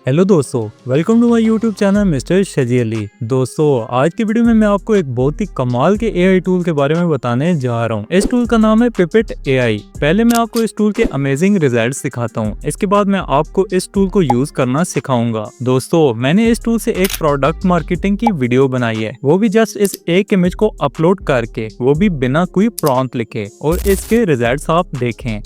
Hello दोस्तों, welcome to my YouTube channel mister Shaji Ali. दोस्तों, आज की वीडियो में मैं आपको एक बहुत ही कमाल के एआई टूल के बारे में बताने जा रहा हूँ। इस टूल का नाम है पिपेट एआई। पहले मैं आपको इस टूल के अमेजिंग रिजल्ट्स दिखाता हूँ, इसके बाद मैं आपको इस टूल को यूज करना सिखाऊंगा। दोस्तों, मैंने इस टूल से एक प्रोडक्ट मार्केटिंग की वीडियो बनाई है, वो भी जस्ट इस एक इमेज को अपलोड करके, वो भी बिना कोई प्रॉम्प्ट लिखे, और इसके रिजल्ट्स आप देखें।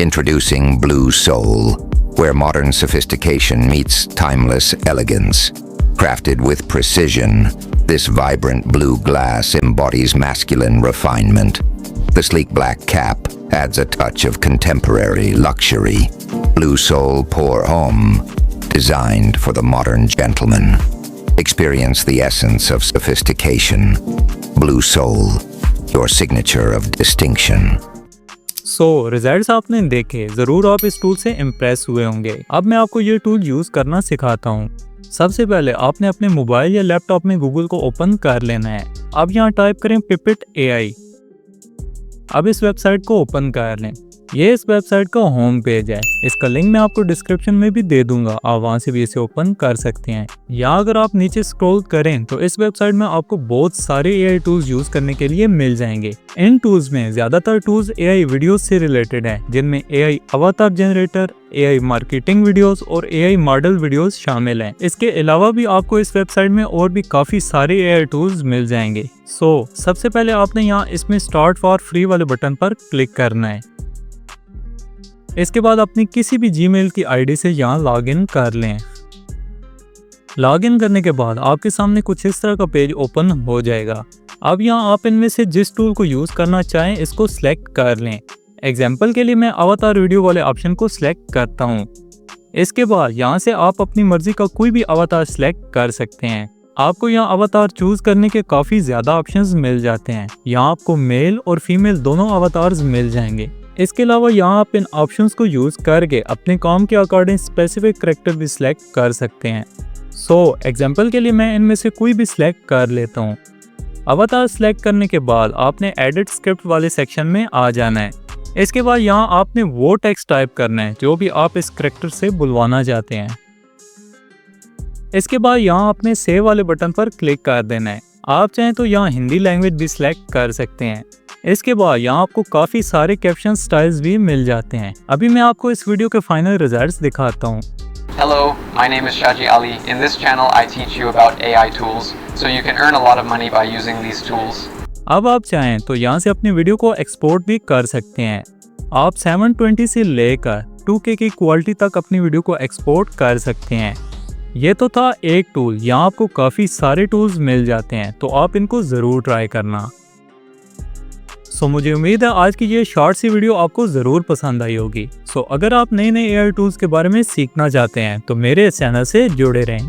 Introducing Blue Soul, where modern sophistication meets timeless elegance. Crafted with precision, this vibrant blue glass embodies masculine refinement. The sleek black cap adds a touch of contemporary luxury. Blue Soul Pour Homme, designed for the modern gentleman. Experience the essence of sophistication. Blue Soul, your signature of distinction. Results आपने देखे, जरूर आप इस tool से impress हुए होंगे। अब मैं आपको ये टूल यूज करना सिखाता हूँ। सबसे पहले आपने अपने मोबाइल या लैपटॉप में गूगल को ओपन कर लेना है। अब यहाँ टाइप करें पिपेट एआई। अब इस वेबसाइट को ओपन कर लें। ये इस वेबसाइट का होम पेज है, इसका लिंक मैं आपको डिस्क्रिप्शन में भी दे दूंगा, आप वहां से भी इसे ओपन कर सकते हैं। या अगर आप नीचे स्क्रॉल करें तो इस वेबसाइट में आपको बहुत सारे एआई टूल्स यूज करने के लिए मिल जाएंगे। इन टूल्स में ज्यादातर टूल्स एआई वीडियोस से रिलेटेड हैं, जिनमें एआई अवतार जनरेटर, एआई मार्केटिंग वीडियोस और एआई मॉडल वीडियोस शामिल हैं। इसके अलावा भी आपको इस वेबसाइट में और भी काफी सारे एआई टूल्स मिल जाएंगे। सबसे पहले आपने यहाँ इसमें स्टार्ट फॉर फ्री वाले बटन पर क्लिक करना है। इसके बाद अपनी किसी भी जीमेल की आईडी से यहाँ लॉगिन कर लें। लॉगिन करने के बाद आपके सामने कुछ इस तरह का पेज ओपन हो जाएगा। अब यहाँ आप इनमें से जिस टूल को यूज करना चाहें इसको सिलेक्ट कर लें। एग्जाम्पल के लिए मैं अवतार वीडियो वाले ऑप्शन को सिलेक्ट करता हूँ। इसके बाद यहाँ से आप अपनी मर्जी का कोई भी अवतार सिलेक्ट कर सकते हैं। आपको यहाँ अवतार चूज करने के काफी ज्यादा ऑप्शंस मिल जाते हैं। यहाँ आपको मेल और फीमेल दोनों अवतार्स मिल जाएंगे। इसके अलावा यहाँ आप इन ऑप्शंस को यूज करके अपने काम के अकॉर्डिंग स्पेसिफिक कैरेक्टर भी सिलेक्ट कर सकते हैं। एग्जांपल के लिए मैं इनमें से कोई भी सिलेक्ट कर लेता हूँ। अवतार सिलेक्ट करने के बाद आपने एडिट स्क्रिप्ट वाले सेक्शन में आ जाना है। इसके बाद यहाँ आपने वो टेक्स्ट टाइप करना है जो भी आप इस कैरेक्टर से बुलवाना चाहते हैं। इसके बाद यहाँ आपने सेव वाले बटन पर क्लिक कर देना है। आप चाहें तो यहाँ हिंदी लैंग्वेज भी सिलेक्ट कर सकते हैं। इसके बाद यहाँ आपको काफी सारे कैप्शन स्टाइल्स भी मिल जाते हैं। अभी मैं आपको इस वीडियो के फाइनल रिजल्ट्स दिखाता हूँ। Hello, my name is Shaji Ali. In this channel I teach you about AI tools, so you can earn a lot of money by using these tools. अब आप चाहें तो यहाँ से अपनी वीडियो को एक्सपोर्ट भी कर सकते हैं। आप 720 से लेकर 2K की क्वालिटी तक अपनी वीडियो को एक्सपोर्ट कर सकते हैं। ये तो था एक टूल, यहाँ आपको काफी सारे टूल्स मिल जाते हैं, तो आप इनको जरूर ट्राई करना। मुझे उम्मीद है आज की ये शॉर्ट सी वीडियो आपको ज़रूर पसंद आई होगी। अगर आप नए नए एआई टूल्स के बारे में सीखना चाहते हैं तो मेरे चैनल से जुड़े रहें।